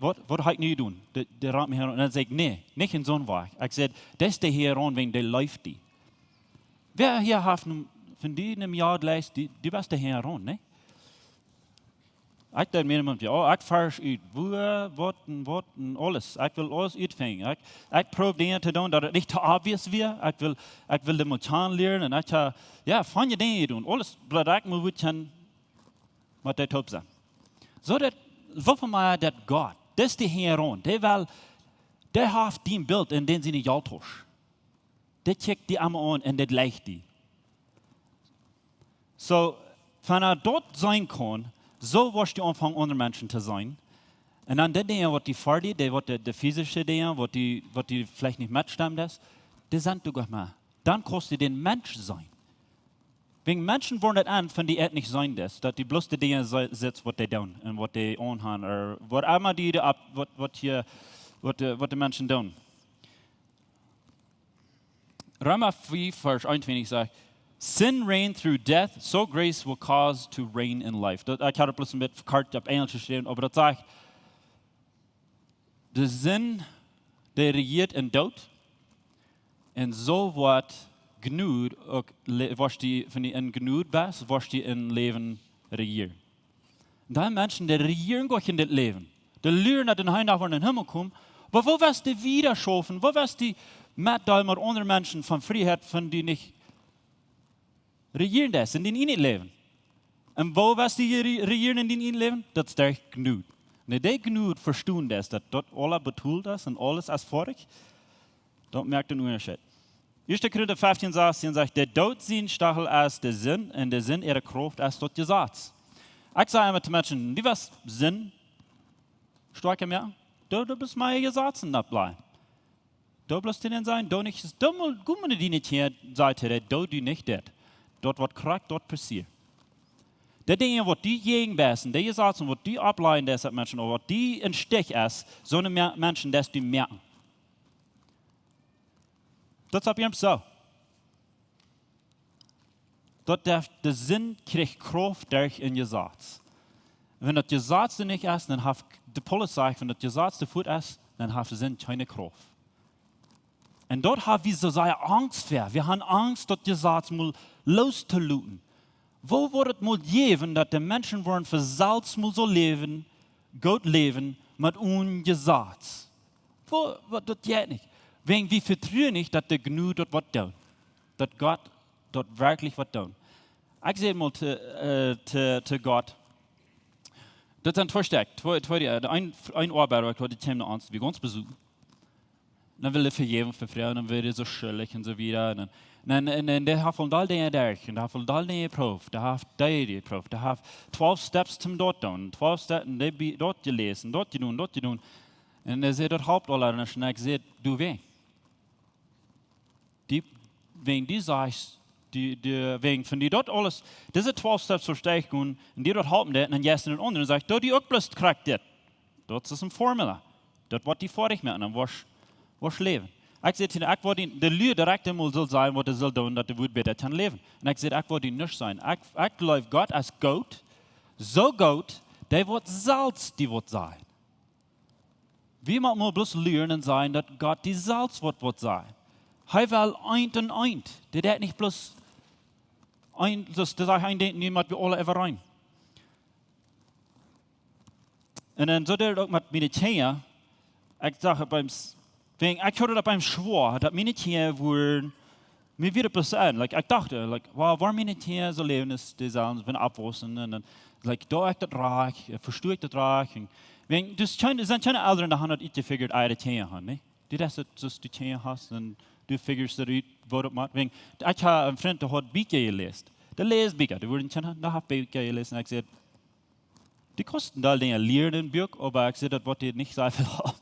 was habe ich nicht tun? Der rat mir Heron. Und dann sagt nee, nicht in so einem Weg. Ich sage, das ist die Heron, wegen der läuft die. Wer hier hat von die in einem Jahr gleich, die bist der Heron, ne? Ik denk met ja, ik vers uit, wat en alles. Ik wil alles uitvinden. Ik probeer dingen te doen dat het niet te obvious wordt. Ik wil de mochan leren en ik ja, van je dingen doen. Alles, dat ik moet weten wat dat op zijn. Zodat, voor mij dat God, dat is de Heer, die heeft die beeld en den zijn jaltosch. Die checkt die allemaal aan en dat lijkt die. So, van er dort zijn kan, so was die Anfang andere Menschen zu sein. Und dann die Dinge, was die Fardi, die physische Dinge, was die vielleicht nicht mitstimmen, die sind du gar mal. Dann kannst du den Mensch sein. Wegen Menschen wollen das an, von die nicht sein, dass die bloß die Dinge sitzen, was die tun und was die anhaben, oder was immer was die Menschen tun. Römer 4, Vers 21 sagt, Sin reigned through death, so grace will cause to reign in life. Ich habe bloß ein bisschen verkehrt auf Englisch geschrieben, aber das sagt, der Sinn, der regiert in Tod, und so wird Gnud, was die, wenn die in Gnud bist, was die in Leben regieren. Und da Menschen, die regieren Gott in das Leben, die lernen, dass die Heim in den Himmel kommen, aber wo wirst du wieder schaffen, wo wirst du mit anderen Menschen von Freiheit, von die nicht regieren das in den ihnen Leben. Und wo was die regieren in den ihnen Leben? Das ist der Gnud. Und die Gnud verstehen das, dass dort alles betult ist und alles als vorig. Dort merkt den Unterschied. 1. Korinther 15 sagt, der Tod sein Stachel als der Sinn und der Sinn ihrer Kraft als dort Gesetz. Ich sage immer zu Menschen, die was Sinn stark mehr, du bist meine Gesetze nicht bleiben. Du bist denen sein, du nicht, du musst die nicht hier Seite, du nicht das. Dort wird korrekt, dort passiert. Die Dinge, was die gegen besten, die Gesetze, was die ableiten, das Menschen, oder was die in Stich ist, so eine Menschen, das die merken. Das ist ab so. Dort der Sinn kriegt Kraft durch ein Gesetz. Wenn das Gesetz nicht ist, dann hat die Polizei, wenn das Gesetz der Fuß ist, dann hat der Sinn keine Kraft. Und dort haben wir so sehr Angst vor. Wir haben Angst, das Gesetz mal loszuluten. Wo wird es mal geben, dass die Menschen wollen für Salz mal so leben, Gott leben, mit einem Gesetz? Wo das geht nicht. Wegen wir vertrauen nicht, dass der Gnud dort was tut. Dass Gott dort wirklich was tut. Ich sehe mal zu Gott. Das sind zwei Stücke. Ein Arbeiter, der die Themen Angst, wir uns besuchen. Dann will er vergeben für Frauen, dann wird er so schuldig und so wieder. Und der hat von all den durch, und der hat von all den geprüft, der hat die geprüft, der hat 12 Steps zum dort tun, 12 Steps, und der dort gelesen, dort tun. Und er sieht dort Hauptalter, und er sagt, du weh. Wegen die sagst, wegen von die dort alles, diese 12 Steps verstehe ich und die dort halten das, und dann gehst du den anderen und sagst, du die auch bloß kriegt das. Dort ist eine Formel. Dort wird die vor dich machen, dann was leben. Ich sage, ich wollte der Lüge direkt einmal soll sein, was er soll tun, dass er besser kann leben. Und ich sage, ich wollte nicht sein. Ich glaube, Gott als Gott, so Gott, der wird Salz, die wird sein. Wir müssen mal bloß lernen sein, dass Gott die Salz wird sein. Er will eint und eint. Der hat nicht bloß das ist ein Ding, niemand wir alle ever rein. Und dann so der auch mit Militär, ich sage ich hörte beim Schwur, dass Militär wurden, mir wieder passieren. Ich dachte, warum Militär so leben ist, die sagen, wenn abwurzeln, und dann, da ich das reich, verstehe ich das reich. Das sind keine Eltern, die haben das nicht gefigured, die Tee haben, ne? Die das die Tee hast, und du figurst das wo das macht. Ich habe einen Freund, der hat Bücher gelesen. Der liest Bücher, die wurden schon, da hat Bücher gelesen, ich sagte, die kosten da Dinge lernen, Bücher, aber ich sehe, das wird die nicht so viel haben.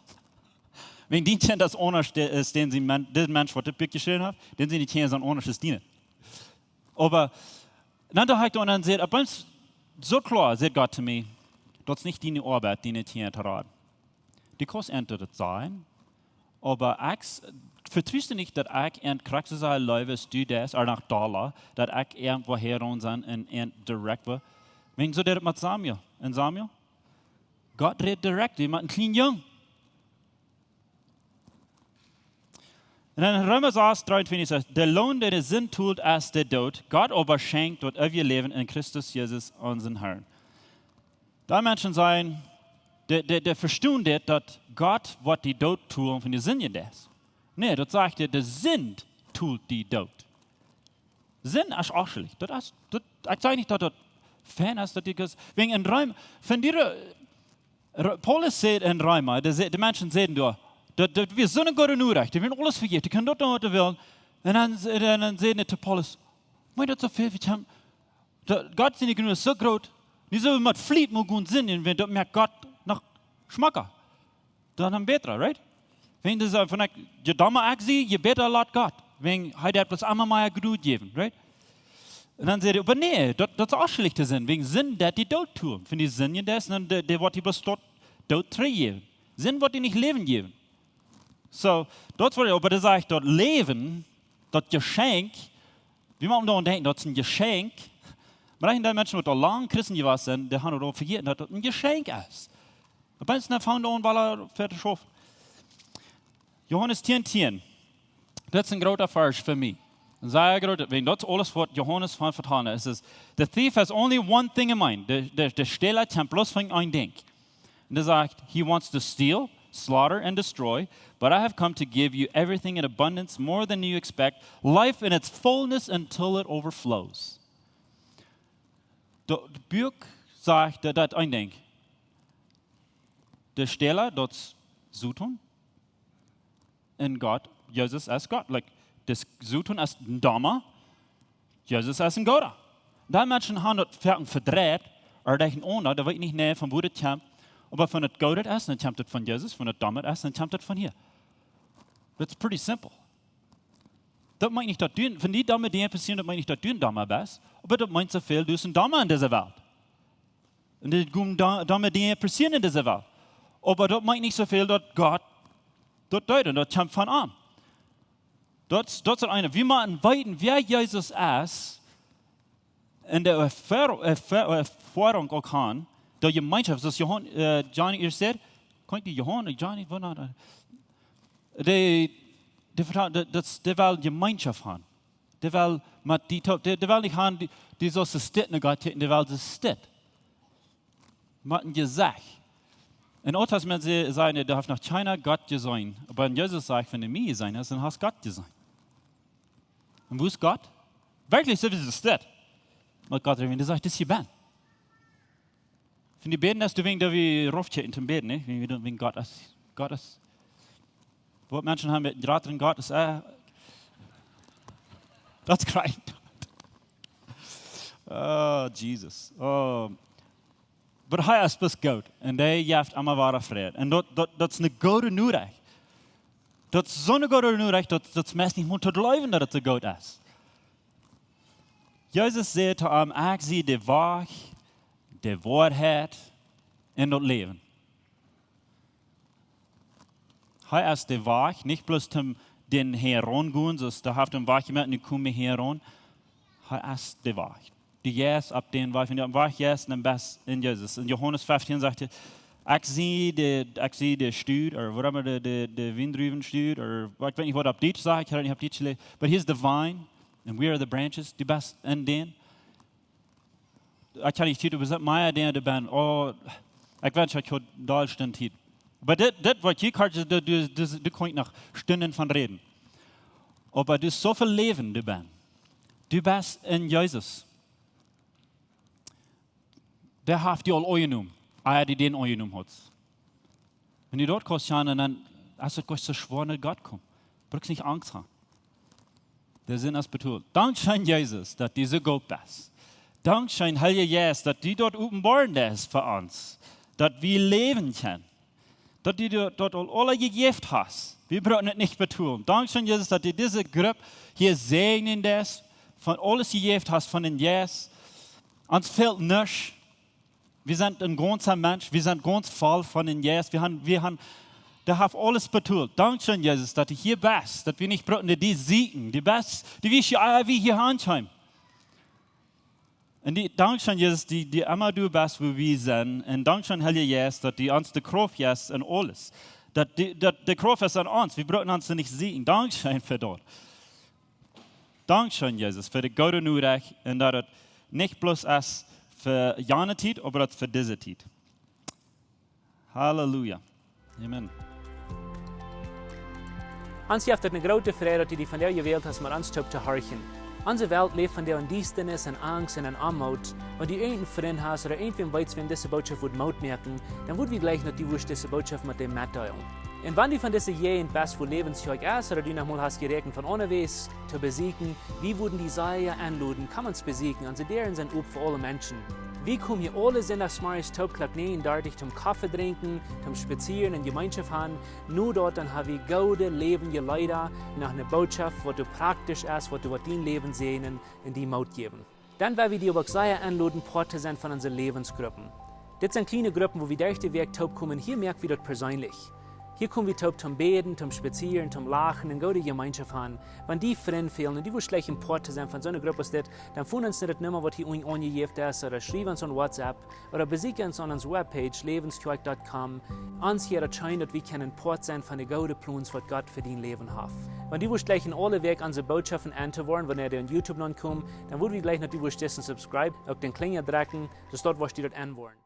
Wenn die kennen das Ohners ist, den sie, der Mensch, der das Buch geschrieben hat, den sie nicht kennen, sondern Ohners ist dienen. Aber dann da habe ich dann sieht, so klar, sagt Gott zu mir, Das ist nicht deine Arbeit, deine Theater. Die kannst das sein, aber ich vertrüste nicht, dass ich in Kraxisai Läwens du das, oder nach Dollar, dass ich irgendwo herum sein und direkt war. Wenn so der mit Samuel, in Samuel, Gott redet direkt, jemand ein kleiner Jung. Und dann in Römer 6, 23 sagt, der Lohn, der Sinn tut, ist der Tod. Gott aber schenkt dort ewige Leben in Christus Jesus, unseren Herrn. Da Menschen sagen, der verstehen das, dass Gott was die Tod tun, von der Sinn ja das. Nee, das sagt er, der Sinn tut die Tod. Sinn ist auch schlecht. Ich sage nicht, dass das Fan ist, dass das, wegen in Römer, von dir, Paulus sagt in Römer, die Menschen sagen da, wir sind ein Gott nur recht, die werden alles vergeben, die können dort noch was wollen. Und dann sagen sie zu Paulus, mein das so viel, wie haben, Gott sind nicht so groß, die so mit Fliet muss gut sind, wenn dort merkt Gott nach Schmacker. Dann haben wir besser, right? Wenn das von je dummer ich sehe, je besser laut Gott. Wenn heute etwas einmal mal Geduld geben, right? Und dann sagt er, aber nee, das ist auch schlechter Sinn, wegen Sinn, der die Tod tun. Wenn die Sinn das, dann der wird die bloß dort Tod geben. Sinn wird die nicht Leben geben. So, dort wurde, aber da sage ich, dort Leben, dort Geschenk, wie man da denkt, dort ist ein Geschenk. Aber die Menschen, die da lang Christen gewesen sind, die haben auch vergessen, dass das ein Geschenk ist. Aber es ist nicht von da, weil er fertig schafft. Johannes 10,10. Das ist ein großer Vers für mich. Sehr groß, wenn das alles, was Johannes von vertan hat, ist, the thief has only one thing in mind. Der Stehler hat bloß von ein Ding. Und er sagt, he wants to steal, slaughter and destroy, but I have come to give you everything in abundance, more than you expect, life in its fullness until it overflows. Das Buch sagt, das ein Ding. Der Stehler, das Zutun, in Gott, Jesus ist Gott. Like, das Zutun ist ein Dama, Jesus ist ein Gott. Da Menschen haben das verdreht, oder denken, oh, da weiß ich nicht näher von wo das kommt. Aber wenn das Gott ist, dann kommt das von Jesus, wenn das Dama ist, dann kommt das von hier. That's pretty simple. Das meint nicht, dass du, wenn die Dame dir passieren, das meint nicht, dass du ein Dama bist, aber das meint so viel, du bist ein Dama in dieser Welt. Und die Dame dir passieren in dieser Welt. Aber das meint nicht so viel, dass Gott dort deutet, das kommt von an. Das ist eine, wie man weiten, wer Jesus ist, in der Erfahrung auch kann, der Gemeinschaft, das Johnny, ihr seht, könnt ihr Johnny, wo noch? Der will Gemeinschaft haben. Der will nicht haben, die so steht, der will das steht. Man hat gesagt. In Old Testament sagen, du darfst nach China Gott sein. Aber in Jesus sagt, wenn du mir sein hast, dann hast du Gott sein. Und wo ist Gott? Wirklich, so wie es steht. Mit Gott reden, der sagt, das hier bin. Wenn die beten, dass du wegen der wie Rufche in dem Beten, ne? Wegen Gott ist. Gott ist. Wo Menschen haben mit Draht drin, Gott ist, das ist great. Oh, Jesus. Oh. Aber hij is best goed. En die heeft allemaal ware vrede. En dat is een goede nodig. Dat is zo'n goede nodig, dat mensen niet moeten geloven dat het een God is. Jezus zei te hem, ik zie de weg, de waarheid en dat leven. Hij is de weg, niet bloos om den heron gaan, zoals de heeft een weg gemaakt en nu kom je heron. Hij is de weg. Die Jes ab den Weg, wenn der Weg Jes in Best in Jesus. In Johannes 15 sagt er, ich sehe den Stuhl, oder whatever, der Windrübenstuhl, oder ich weiß nicht, was auf Deutsch sagt, ich habe nicht auf Deutsch gelesen. But here's the vine, and we are the branches, die Best in den. Ich kann nicht titel, aber meine Idee, die Ben, oh, ich weiß nicht, ich habe Deutsch den Titel. Aber das, was ich kann, du kannst nach Stunden von reden. Aber du hast so viel Leben, du Ben. Du bist in Jesus. Der hat die all eingenommen, die den eingenommen hat. Wenn du dort kommst, dann hast du gleich so schwer nicht Gott kommen. Du brauchst nicht Angst haben. Der Sinn ist betont. Dankeschön, Jesus, dass du so gut bist. Dankeschön, Heiliger Jesus, dass du dort offenbaren bist für uns. Dass wir leben können. Dass du dort alle gegeben hast. Wir brauchen es nicht betonen. Dankeschön, Jesus, dass du diese Gruppe hier segnen lässt, von alles gegeben hast von den Jesus. Uns fehlt nichts. Wir sind ein ganzer Mensch, wir sind ganz voll von den Jesus. Der hat alles betont. Dankeschön, Jesus, dass du hier bist, dass wir nicht brauchen, die siegen, die best, die wir hier anschauen. Und Dankeschön, Jesus, die immer du bist, wo wir sind. Und Dankeschön, Heilige Jesus, dass du uns die Kraft hast und alles. Dass die Kraft ist an uns, wir brauchen uns nicht siegen. Dankeschön für das. Dankeschön, Jesus, für die gute Nachricht und dass es nicht bloß ist für jene Zeit, aber auch für diese Zeit. Halleluja. Amen. Ons heeft het een grote vrede dat die van jou gewählt hast, maar ons te horchen. Onze Welt leeft van der Duisternis en Angst en Armut. Und die einen Freund hast oder irgendwem weiß, wenn diese Botschaft wird Maut merken, dann wird wir gleich noch die Wurst diese Botschaft mit dem mitteilen. Und wenn die von dieser Jähen best wo Läwens Kjoakj ist, oder die nochmal hast gerechnet von unterwegs zu besiegen, wie würden die Seier anluden, kann man es besiegen, und sie deren sind up für alle Menschen. Wie kommen hier alle Sonntagsmorgens Taubklack 39 zum Kaffee trinken, zum Spazieren in Gemeinschaft haben, nur dort dann haben wir gute Leben je Leute nach einer Botschaft, was du praktisch ist, was du mit dein Leben sehen und die Maut geben. Dann werden wir die aber sehr anladen, Porte sind von unseren Lebensgruppen. Das sind kleine Gruppen, wo wir durch den Weg taub kommen, hier merken wir das persönlich. Hier kommen wir taub zum Beten, zum Spazieren, zum Lachen und gute Gemeinschaft haben. Wenn die Freunde fehlen und die, wo schlecht im Porte sind von so einer Gruppe ist, dann finden uns nicht mehr, was hier angegeben ist, oder schreiben uns an WhatsApp, oder besuchen uns an unserer Webpage, läwenskjoakj.com. Uns hier erscheint, dass wir können Port sein von den guten Plänen, was Gott für dein Leben hat. Wenn die, wo schlecht in alle Weg unsere Botschaften anzuhören, wenn ihr auf YouTube noch kommt, dann würden wir gleich noch die, wo dessen subscribe, auf den Klinger drücken, dass dort, was die dort anwollen.